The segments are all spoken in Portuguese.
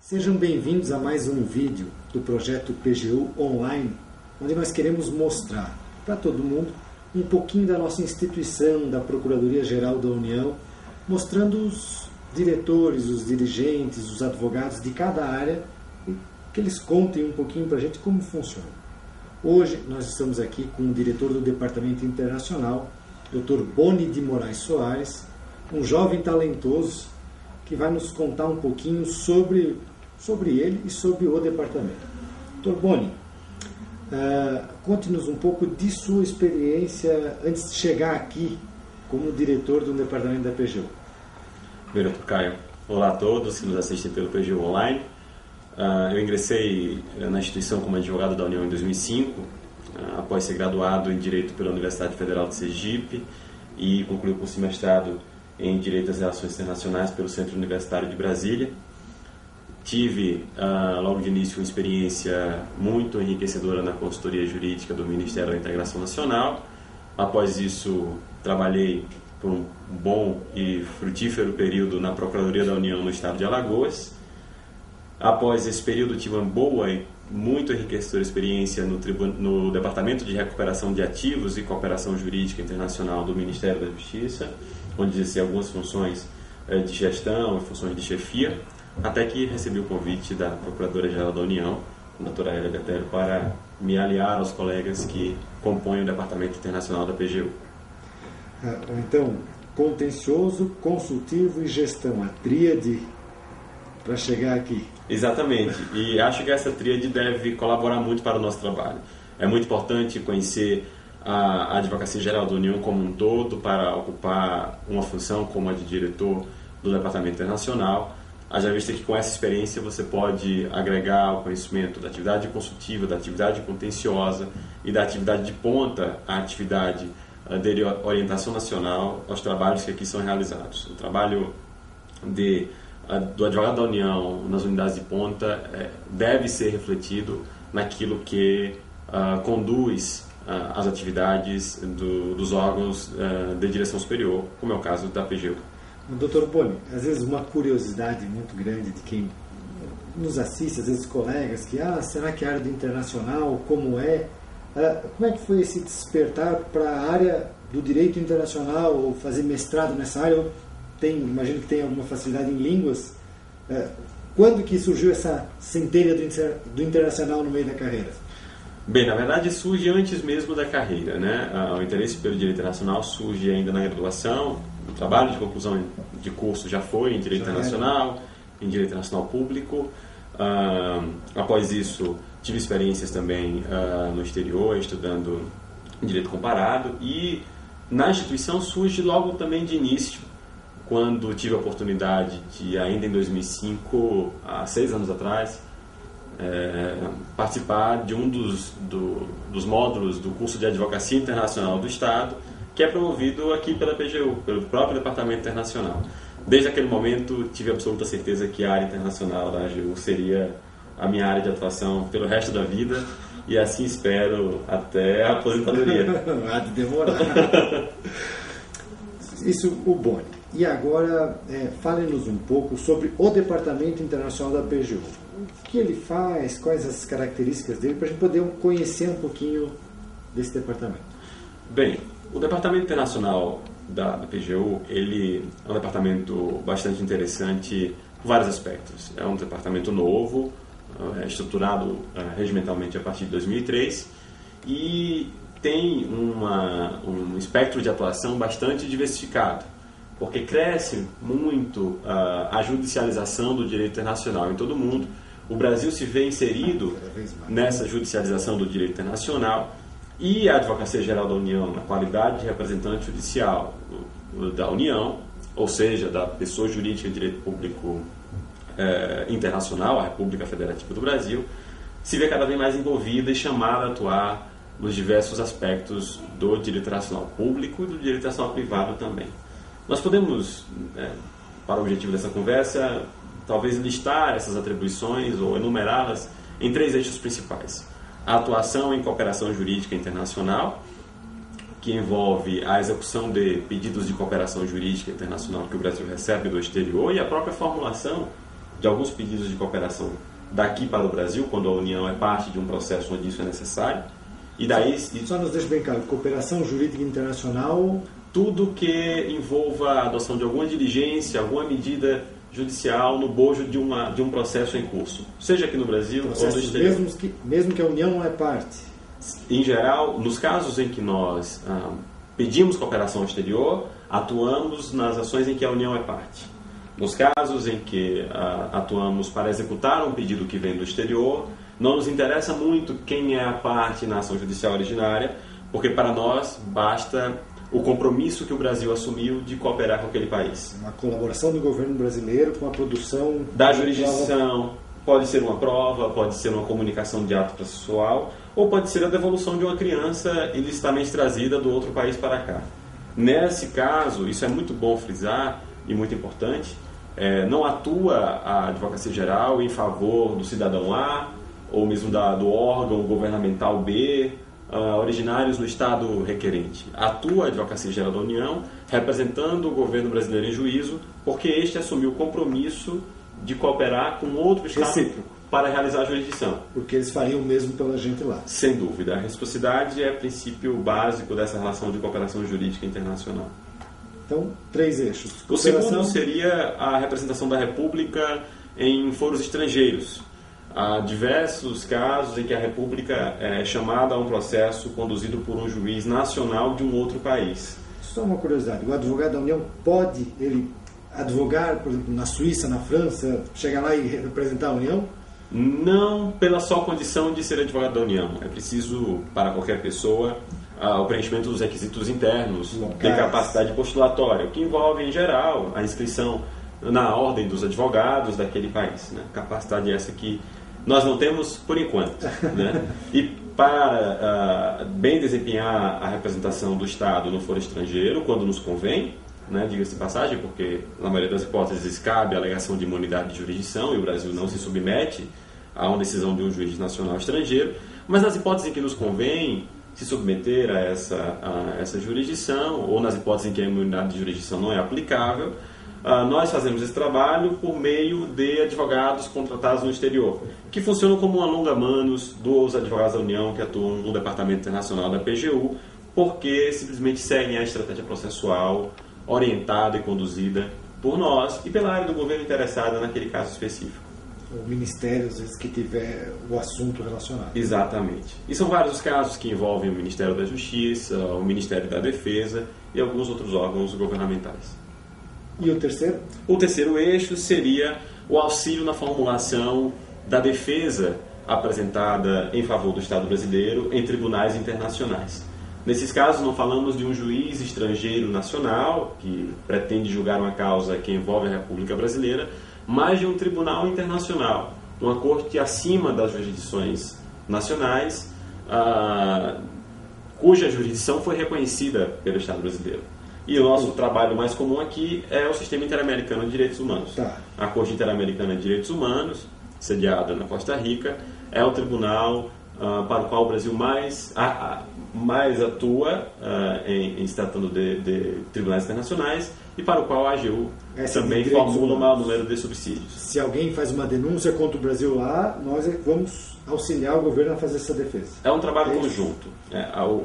Sejam bem-vindos a mais um vídeo do projeto PGU Online, onde nós queremos mostrar para todo mundo um pouquinho da nossa instituição, da Procuradoria-Geral da União, mostrando os diretores, os dirigentes, os advogados de cada área e que eles contem um pouquinho para a gente como funciona. Hoje nós estamos aqui com o diretor do Departamento Internacional, Dr. Boni de Moraes Soares, um jovem talentoso que vai nos contar um pouquinho sobre ele e sobre o departamento. Dr. Boni, conte-nos um pouco de sua experiência antes de chegar aqui como diretor do departamento da PGU. Bem, Dr. Caio. Olá a todos que nos assistem pelo PGU Online. Eu ingressei na instituição como advogado da União em 2005, após ser graduado em Direito pela Universidade Federal de Sergipe e concluí o curso de mestrado em Direito das Relações Internacionais pelo Centro Universitário de Brasília. Tive, logo de início, uma experiência muito enriquecedora na consultoria jurídica do Ministério da Integração Nacional. Após isso, trabalhei por um bom e frutífero período na Procuradoria da União no estado de Alagoas. Após esse período, tive uma boa e muito enriquecedora experiência no Departamento de Recuperação de Ativos e Cooperação Jurídica Internacional do Ministério da Justiça, onde exerci algumas funções de gestão e funções de chefia, até que recebi o convite da Procuradora-Geral da União, a doutora Hélia Betelho, para me aliar aos colegas que compõem o Departamento Internacional da PGU. Então, contencioso, consultivo e gestão, a tríade para chegar aqui. Exatamente, e acho que essa tríade deve colaborar muito para o nosso trabalho. É muito importante conhecer a Advocacia Geral da União como um todo para ocupar uma função como a de diretor do Departamento Internacional. Haja vista que com essa experiência você pode agregar o conhecimento da atividade consultiva, da atividade contenciosa e da atividade de ponta à atividade de orientação nacional aos trabalhos que aqui são realizados. O trabalho do advogado da União nas unidades de ponta deve ser refletido naquilo que conduz as atividades dos órgãos de direção superior, como é o caso da PGU. Dr. Boni, às vezes uma curiosidade muito grande de quem nos assiste, às vezes colegas, que será que a área do internacional, como é que foi esse despertar para a área do direito internacional, ou fazer mestrado nessa área? Imagino que tem alguma facilidade em línguas. Quando que surgiu essa centelha do internacional no meio da carreira? Bem, na verdade surge antes mesmo da carreira, né? O interesse pelo direito internacional surge ainda na graduação. O trabalho de conclusão de curso já foi em Direito Internacional, em Direito Internacional Público. Após isso, tive experiências também no exterior, estudando Direito Comparado. E na instituição surge logo também de início, quando tive a oportunidade de, ainda em 2005, há 6 anos atrás, participar de um dos módulos do curso de Advocacia Internacional do Estado, que é promovido aqui pela PGU, pelo próprio Departamento Internacional. Desde aquele momento, tive absoluta certeza que a área internacional da AGU seria a minha área de atuação pelo resto da vida, e assim espero até a aposentadoria. Há de demorar. Isso, o Boni. E agora, fale-nos um pouco sobre o Departamento Internacional da PGU. O que ele faz, quais as características dele, para a gente poder conhecer um pouquinho desse departamento. Bem, o Departamento Internacional da PGU, ele é um departamento bastante interessante por vários aspectos. É um departamento novo, estruturado regimentalmente a partir de 2003 e tem um espectro de atuação bastante diversificado, porque cresce muito a judicialização do direito internacional em todo o mundo. O Brasil se vê inserido nessa judicialização do direito internacional, e a Advocacia Geral da União, na qualidade de representante judicial da União, ou seja, da pessoa jurídica de direito público internacional, a República Federativa do Brasil, se vê cada vez mais envolvida e chamada a atuar nos diversos aspectos do direito internacional público e do direito internacional privado também. Nós podemos, para o objetivo dessa conversa, talvez listar essas atribuições ou enumerá-las em 3 eixos principais. A atuação em cooperação jurídica internacional, que envolve a execução de pedidos de cooperação jurídica internacional que o Brasil recebe do exterior, e a própria formulação de alguns pedidos de cooperação daqui para o Brasil, quando a União é parte de um processo onde isso é necessário. E daí... Só nos deixa bem claro, cooperação jurídica internacional... Tudo que envolva a adoção de alguma diligência, alguma medida judicial no bojo de um processo em curso, seja aqui no Brasil ou no exterior. Mesmo que a União não é parte. Em geral, nos casos em que nós pedimos cooperação ao exterior, atuamos nas ações em que a União é parte. Nos casos em que atuamos para executar um pedido que vem do exterior, não nos interessa muito quem é a parte na ação judicial originária, porque para nós basta o compromisso que o Brasil assumiu de cooperar com aquele país. Uma colaboração do governo brasileiro com a produção... Da jurisdição, pode ser uma prova, pode ser uma comunicação de ato processual, ou pode ser a devolução de uma criança ilicitamente trazida do outro país para cá. Nesse caso, isso é muito bom frisar e muito importante, não atua a Advocacia Geral em favor do cidadão A, ou mesmo do órgão governamental B, originários no Estado requerente. Atua a Advocacia Geral da União, representando o governo brasileiro em juízo, porque este assumiu o compromisso de cooperar com outro Estado recíproco para realizar a jurisdição. Porque eles fariam o mesmo pela gente lá. Sem dúvida. A reciprocidade é princípio básico dessa relação de cooperação jurídica internacional. Então, 3 eixos. O segundo seria a representação da República em foros estrangeiros. Há diversos casos em que a República é chamada a um processo conduzido por um juiz nacional de um outro país. Só uma curiosidade, o advogado da União pode advogar, por exemplo, na Suíça, na França, chegar lá e representar a União? Não pela só condição de ser advogado da União. É preciso, para qualquer pessoa, o preenchimento dos requisitos internos, de capacidade postulatória, o que envolve, em geral, a inscrição na ordem dos advogados daquele país. Né? Capacidade essa que nós não temos por enquanto. Né? E para bem desempenhar a representação do Estado no foro estrangeiro, quando nos convém, né, diga-se de passagem, porque na maioria das hipóteses cabe a alegação de imunidade de jurisdição e o Brasil não se submete a uma decisão de um juiz nacional estrangeiro, mas nas hipóteses em que nos convém se submeter a essa jurisdição, ou nas hipóteses em que a imunidade de jurisdição não é aplicável, nós fazemos esse trabalho por meio de advogados contratados no exterior, que funcionam como um alonga-manos dos advogados da União que atuam no Departamento Internacional da PGU, porque simplesmente seguem a estratégia processual orientada e conduzida por nós e pela área do governo interessada naquele caso específico. O Ministério, às vezes, que tiver o assunto relacionado. Exatamente. E são vários os casos que envolvem o Ministério da Justiça, o Ministério da Defesa e alguns outros órgãos governamentais. E o terceiro? O terceiro eixo seria o auxílio na formulação da defesa apresentada em favor do Estado brasileiro em tribunais internacionais. Nesses casos, não falamos de um juiz estrangeiro nacional que pretende julgar uma causa que envolve a República Brasileira, mas de um tribunal internacional, uma corte acima das jurisdições nacionais, cuja jurisdição foi reconhecida pelo Estado brasileiro. E o nosso trabalho mais comum aqui é o Sistema Interamericano de Direitos Humanos. Tá. A Corte Interamericana de Direitos Humanos, sediada na Costa Rica, é o tribunal para o qual o Brasil mais atua em se tratando de tribunais internacionais e para o qual a AGU também formula o maior número de subsídios. Se alguém faz uma denúncia contra o Brasil lá, nós vamos auxiliar o governo a fazer essa defesa. É um trabalho conjunto.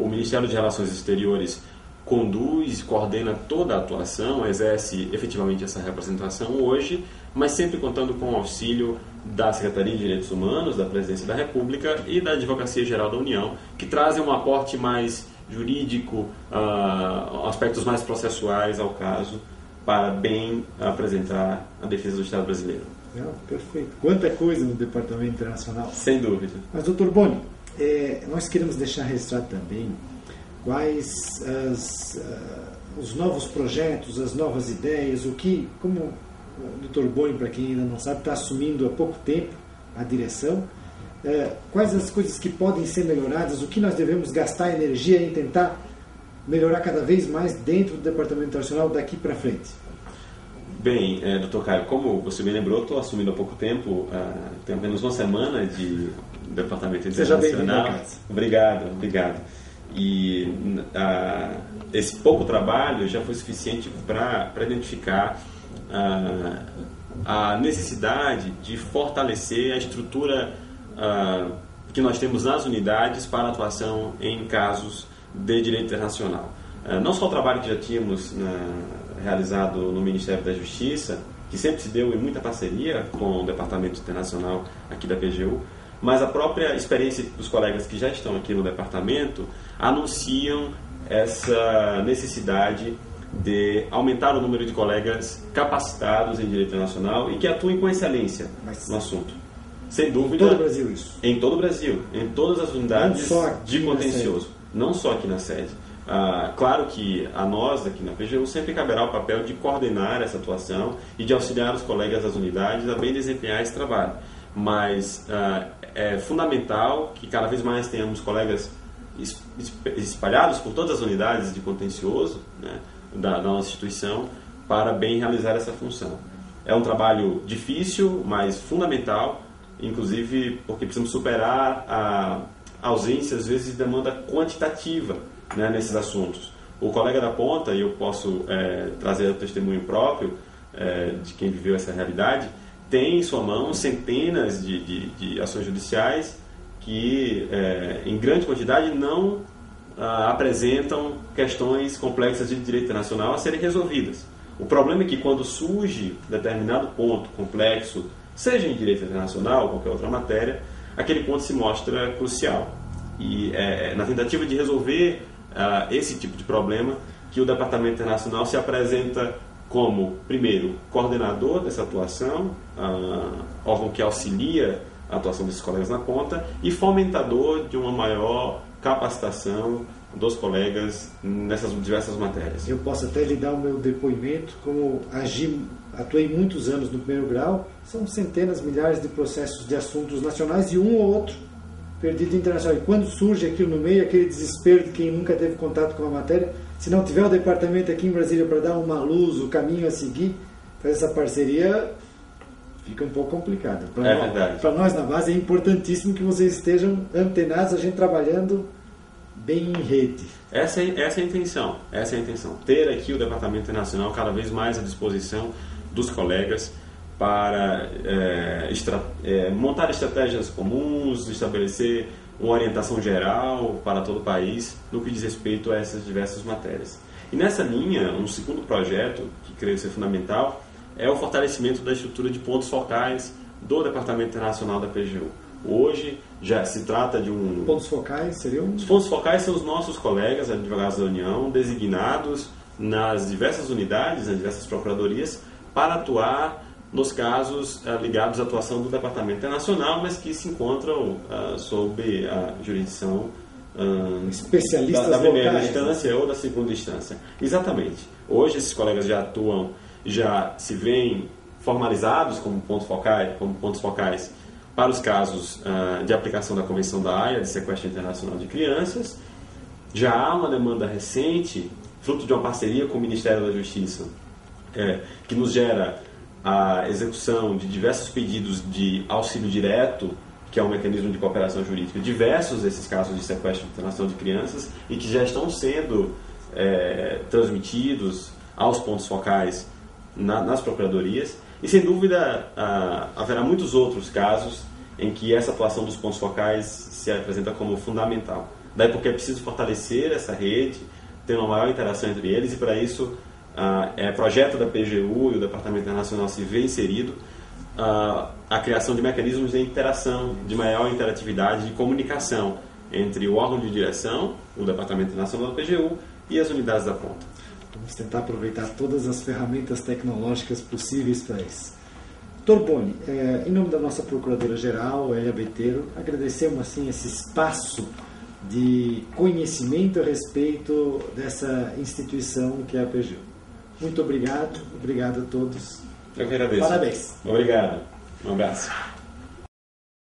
O Ministério de Relações Exteriores conduz, coordena toda a atuação, exerce efetivamente essa representação hoje, mas sempre contando com o auxílio da Secretaria de Direitos Humanos, da Presidência da República e da Advocacia Geral da União, que trazem um aporte mais jurídico, aspectos mais processuais ao caso, para bem apresentar a defesa do Estado brasileiro. Perfeito. Quanta coisa no Departamento Internacional. Sem dúvida. Mas, doutor Boni, nós queremos deixar registrado também quais os novos projetos, as novas ideias, como o Dr. Boni, para quem ainda não sabe, está assumindo há pouco tempo a direção, quais as coisas que podem ser melhoradas, o que nós devemos gastar energia em tentar melhorar cada vez mais dentro do Departamento Internacional daqui para frente? Bem, Dr. Caio, como você me lembrou, estou assumindo há pouco tempo, tem apenas uma semana de Departamento Internacional. Seja bem-vindo à casa. Obrigado. E esse pouco trabalho já foi suficiente para identificar a necessidade de fortalecer a estrutura que nós temos nas unidades para atuação em casos de direito internacional. Não só o trabalho que já tínhamos realizado no Ministério da Justiça, que sempre se deu em muita parceria com o Departamento Internacional aqui da PGU, mas a própria experiência dos colegas que já estão aqui no departamento anunciam essa necessidade de aumentar o número de colegas capacitados em direito internacional e que atuem com excelência no assunto. Sem dúvida. Em todo o Brasil isso? Em todo o Brasil, em todas as unidades de contencioso, não só aqui na sede. Claro que a nós aqui na PGU sempre caberá o papel de coordenar essa atuação e de auxiliar os colegas das unidades a bem desempenhar esse trabalho. Mas é fundamental que cada vez mais tenhamos colegas espalhados por todas as unidades de contencioso, né, da nossa instituição para bem realizar essa função. É um trabalho difícil, mas fundamental, inclusive porque precisamos superar a ausência, às vezes, de demanda quantitativa, né, nesses assuntos. O colega da ponta, e eu posso trazer o testemunho próprio de quem viveu essa realidade, tem em sua mão centenas de ações judiciais que, em grande quantidade, não apresentam questões complexas de direito internacional a serem resolvidas. O problema é que quando surge determinado ponto complexo, seja em direito internacional ou qualquer outra matéria, aquele ponto se mostra crucial. E na tentativa de resolver esse tipo de problema que o Departamento Internacional se apresenta como, primeiro, coordenador dessa atuação, órgão que auxilia a atuação desses colegas na ponta, e fomentador de uma maior capacitação dos colegas nessas diversas matérias. Eu posso até lhe dar o meu depoimento, como atuei muitos anos no primeiro grau, são centenas, milhares de processos de assuntos nacionais e um ou outro perdido internacional. E quando surge aquilo no meio, aquele desespero de quem nunca teve contato com a matéria, se não tiver o departamento aqui em Brasília para dar uma luz, o caminho a seguir, fazer essa parceria, fica um pouco complicado. Para nós na base é importantíssimo que vocês estejam antenados, a gente trabalhando bem em rede. Essa é a intenção. Ter aqui o Departamento Internacional cada vez mais à disposição dos colegas para montar estratégias comuns, estabelecer uma orientação geral para todo o país no que diz respeito a essas diversas matérias. E nessa linha, um segundo projeto que creio ser fundamental é o fortalecimento da estrutura de pontos focais do Departamento Internacional da PGU. Hoje já se trata de um... Pontos focais seriam? Os pontos focais são os nossos colegas advogados da União, designados nas diversas unidades, nas diversas procuradorias, para atuar nos casos ligados à atuação do Departamento Internacional, mas que se encontram sob a jurisdição especialistas da primeira locais, instância, né? Ou da segunda instância. Exatamente. Hoje esses colegas já atuam, já se veem formalizados como pontos focais para os casos de aplicação da Convenção da Haia, de sequestro internacional de crianças. Já há uma demanda recente, fruto de uma parceria com o Ministério da Justiça, que nos gera a execução de diversos pedidos de auxílio direto, que é um mecanismo de cooperação jurídica, diversos desses casos de sequestro internacional de crianças, e que já estão sendo transmitidos aos pontos focais nas procuradorias. E, sem dúvida, haverá muitos outros casos em que essa atuação dos pontos focais se apresenta como fundamental. Daí porque é preciso fortalecer essa rede, ter uma maior interação entre eles, e para isso projeto da PGU e o Departamento Internacional se vê inserido a criação de mecanismos de interação, de maior interatividade, de comunicação entre o órgão de direção, o Departamento Internacional da PGU, e as unidades da ponta. Vamos tentar aproveitar todas as ferramentas tecnológicas possíveis para isso. Dr. Boni, em nome da nossa Procuradora-Geral, Elia Beteiro, agradecemos assim, esse espaço de conhecimento a respeito dessa instituição que é a PGU. Muito obrigado a todos. Eu que agradeço. Parabéns. Obrigado. Um abraço.